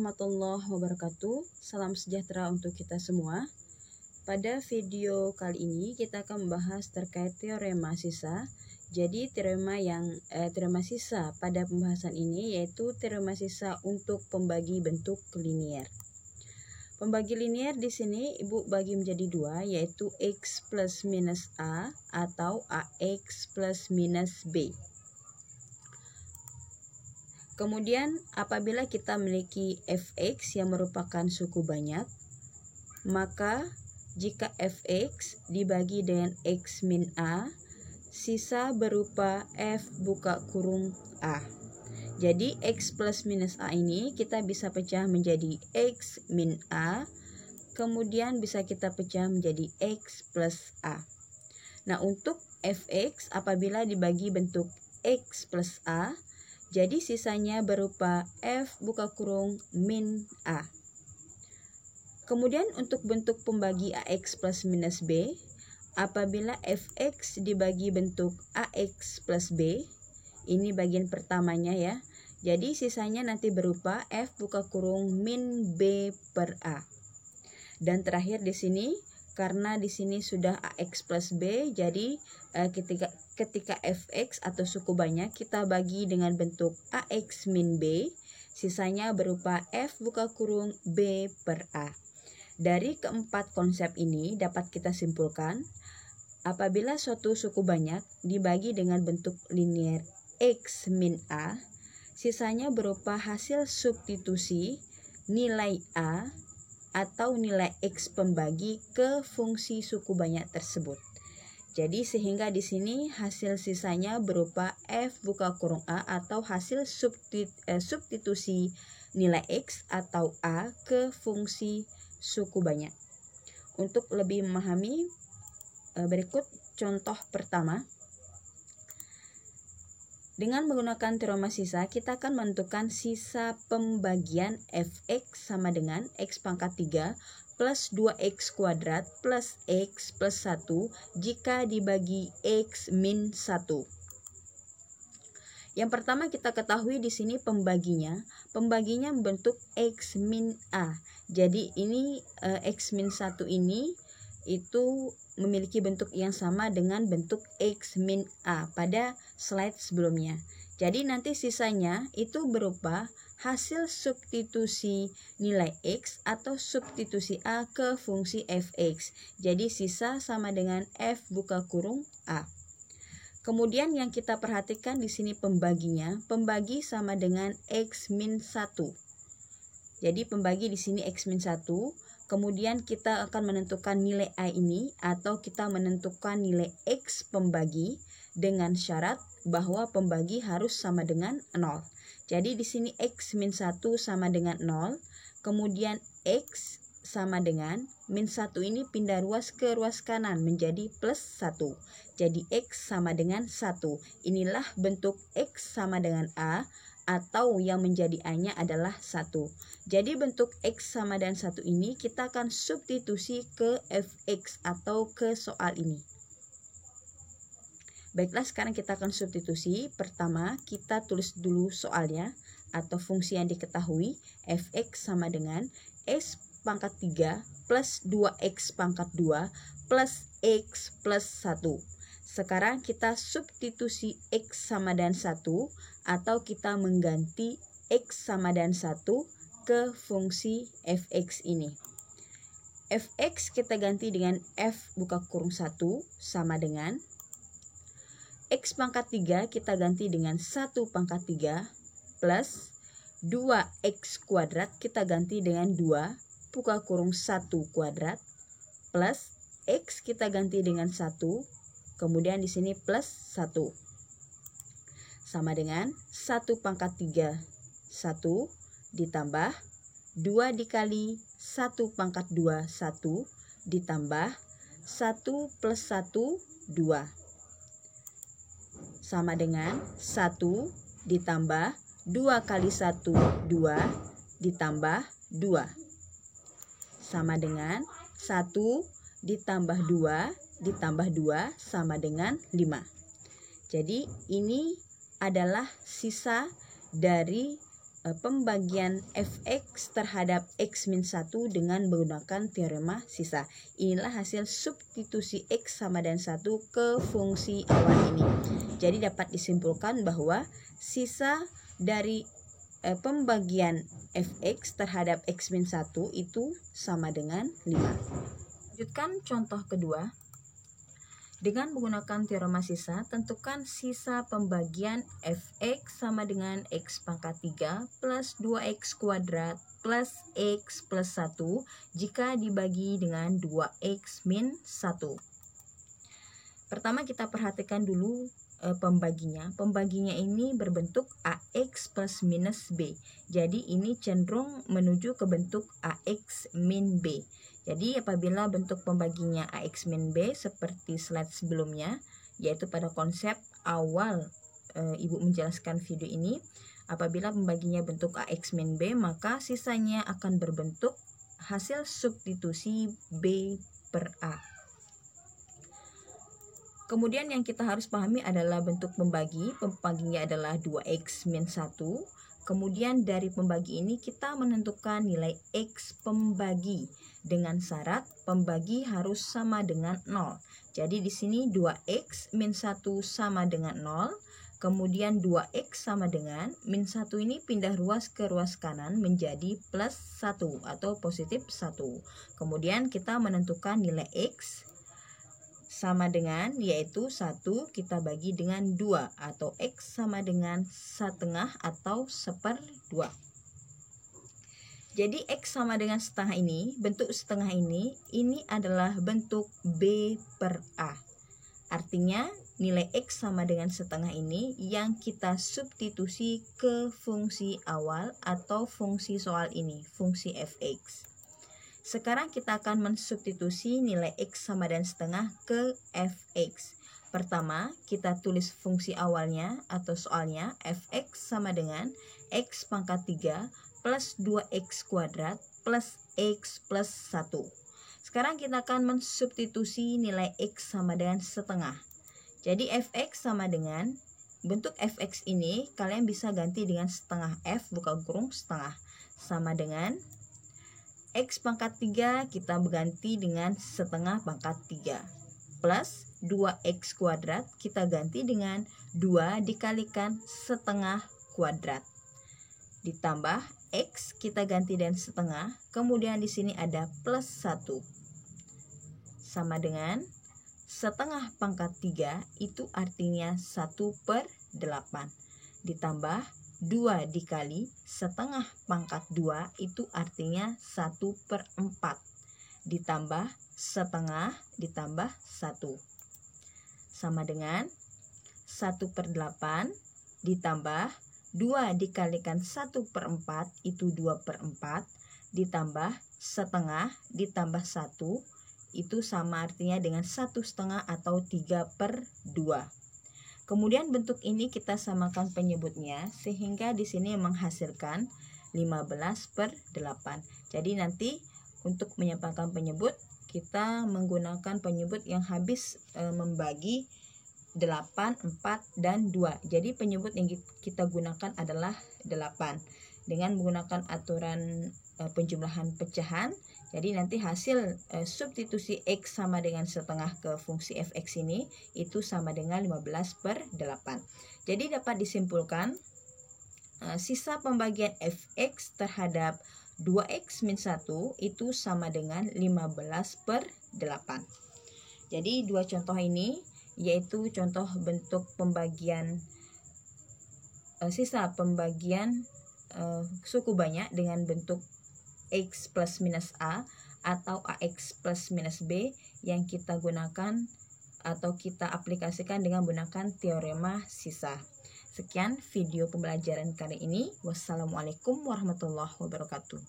warahmatullahi wabarakatuh. Salam sejahtera untuk kita semua. Pada video kali ini kita akan membahas terkait teorema sisa. Jadi teorema sisa pada pembahasan ini yaitu teorema sisa untuk pembagi bentuk linier. Pembagi linier di sini Ibu bagi menjadi dua, yaitu x plus minus a atau ax plus minus b. Kemudian apabila kita memiliki fx yang merupakan suku banyak, maka jika fx dibagi dengan x min a, sisa berupa f buka kurung a. Jadi x plus minus a ini kita bisa pecah menjadi x min a, kemudian bisa kita pecah menjadi x plus a. Nah, untuk fx apabila dibagi bentuk x plus a, jadi sisanya berupa f buka kurung min a. Kemudian untuk bentuk pembagi ax plus minus b, apabila fx dibagi bentuk ax plus b, ini bagian pertamanya ya. Jadi sisanya nanti berupa f buka kurung min b per a. Dan terakhir di sini, karena di sini sudah ax plus b, jadi ketika fx atau suku banyak kita bagi dengan bentuk ax min b, sisanya berupa f buka kurung b per a. Dari keempat konsep ini dapat kita simpulkan, apabila suatu suku banyak dibagi dengan bentuk linier x min a, sisanya berupa hasil substitusi nilai a atau nilai x pembagi ke fungsi suku banyak tersebut. Jadi sehingga di sini hasil sisanya berupa f buka kurung a atau hasil substitusi nilai x atau a ke fungsi suku banyak. Untuk lebih memahami, berikut contoh pertama. Dengan menggunakan teorema sisa, kita akan menentukan sisa pembagian fx sama dengan x pangkat 3 plus 2x kuadrat plus x plus 1 jika dibagi x min 1. Yang pertama kita ketahui di sini pembaginya membentuk x min a. Jadi ini x min 1 ini itu memiliki bentuk yang sama dengan bentuk x min a pada slide sebelumnya. Jadi nanti sisanya itu berupa hasil substitusi nilai x atau substitusi a ke fungsi fx. Jadi sisa sama dengan f buka kurung a. Kemudian yang kita perhatikan di sini pembagi sama dengan x min 1. Jadi pembagi di sini x min 1. Kemudian kita akan menentukan nilai a ini atau kita menentukan nilai x pembagi dengan syarat bahwa pembagi harus sama dengan 0. Jadi di sini x min 1 sama dengan 0, kemudian x sama dengan min 1 ini pindah ruas ke ruas kanan menjadi plus 1. Jadi x sama dengan 1. Inilah bentuk x sama dengan a atau yang menjadi a-nya adalah 1. Jadi bentuk x sama dengan 1 ini kita akan substitusi ke fx atau ke soal ini. Baiklah, sekarang kita akan substitusi. Pertama, kita tulis dulu soalnya atau fungsi yang diketahui. Fx sama dengan x pangkat 3 plus 2x pangkat 2 plus x plus 1. Sekarang kita substitusi x sama dengan 1 atau kita mengganti x sama dengan 1 ke fungsi fx ini. Fx kita ganti dengan f buka kurung 1 sama dengan x pangkat 3 kita ganti dengan 1 pangkat 3 plus 2x kuadrat kita ganti dengan 2 buka kurung 1 kuadrat plus x kita ganti dengan 1, kemudian di sini plus 1 sama dengan 1 pangkat 3 1 ditambah 2 dikali 1 pangkat 2 1 ditambah 1 plus 1 2 sama dengan 1 ditambah 2 kali 1 2 ditambah 2 sama dengan 1 ditambah 2 ditambah 2 sama dengan 5. Jadi ini adalah sisa dari pembagian fx terhadap x-1 dengan menggunakan teorema sisa. Inilah hasil substitusi x sama dengan 1 ke fungsi awal ini. Jadi dapat disimpulkan bahwa sisa dari pembagian fx terhadap x-1 itu sama dengan 5. Lanjutkan contoh kedua. Dengan menggunakan teorema sisa, tentukan sisa pembagian fx sama dengan x pangkat 3 plus 2x kuadrat plus x plus 1 jika dibagi dengan 2x min 1. Pertama kita perhatikan dulu pembaginya. Pembaginya ini berbentuk ax plus minus b. Jadi ini cenderung menuju ke bentuk ax min b. Jadi apabila bentuk pembaginya ax min b seperti slide sebelumnya, yaitu pada konsep awal Ibu menjelaskan video ini, apabila pembaginya bentuk ax min b, maka sisanya akan berbentuk hasil substitusi b per a. Kemudian yang kita harus pahami adalah bentuk pembaginya adalah 2x min 1. Kemudian dari pembagi ini kita menentukan nilai x pembagi dengan syarat pembagi harus sama dengan 0. Jadi di sini 2x min 1 sama dengan 0. Kemudian 2x sama dengan min 1 ini pindah ruas ke ruas kanan menjadi plus 1 atau positif 1. Kemudian kita menentukan nilai x sama dengan, yaitu 1 kita bagi dengan 2 atau x sama dengan setengah atau 1/2. Jadi x sama dengan setengah ini, bentuk setengah ini adalah bentuk b per a. Artinya nilai x sama dengan setengah ini yang kita substitusi ke fungsi awal atau fungsi soal ini, fungsi fx. Sekarang kita akan mensubstitusi nilai x sama dengan setengah ke fx. Pertama, kita tulis fungsi awalnya atau soalnya fx sama dengan x pangkat 3 plus 2x kuadrat plus x plus 1. Sekarang kita akan mensubstitusi nilai x sama dengan setengah. Jadi fx sama dengan, bentuk fx ini kalian bisa ganti dengan setengah f buka kurung setengah sama dengan x pangkat 3 kita berganti dengan setengah pangkat 3 plus 2x kuadrat kita ganti dengan 2 dikalikan setengah kuadrat ditambah x kita ganti dengan setengah, kemudian di sini ada plus 1 sama dengan setengah pangkat 3 itu artinya 1/8 ditambah 2 dikali setengah pangkat 2 itu artinya 1/4 ditambah setengah ditambah 1 sama dengan 1/8 ditambah 2 dikalikan 1/4 itu 2/4 ditambah setengah ditambah 1 itu sama artinya dengan 1/2 atau 3/2. Kemudian bentuk ini kita samakan penyebutnya sehingga di sini menghasilkan 15/8. Jadi nanti untuk menyamakan penyebut kita menggunakan penyebut yang habis membagi 8, 4, dan 2. Jadi penyebut yang kita gunakan adalah 8. Dengan menggunakan aturan penjumlahan pecahan, jadi nanti hasil substitusi x sama dengan setengah ke fungsi fx ini itu sama dengan 15/8. Jadi dapat disimpulkan sisa pembagian fx terhadap 2x min 1 itu sama dengan 15/8. Jadi dua contoh ini yaitu contoh bentuk pembagian sisa pembagian suku banyak dengan bentuk x plus minus a atau ax plus minus b yang kita gunakan atau kita aplikasikan dengan menggunakan teorema sisa. Sekian video pembelajaran kali ini. Wassalamualaikum warahmatullahi wabarakatuh.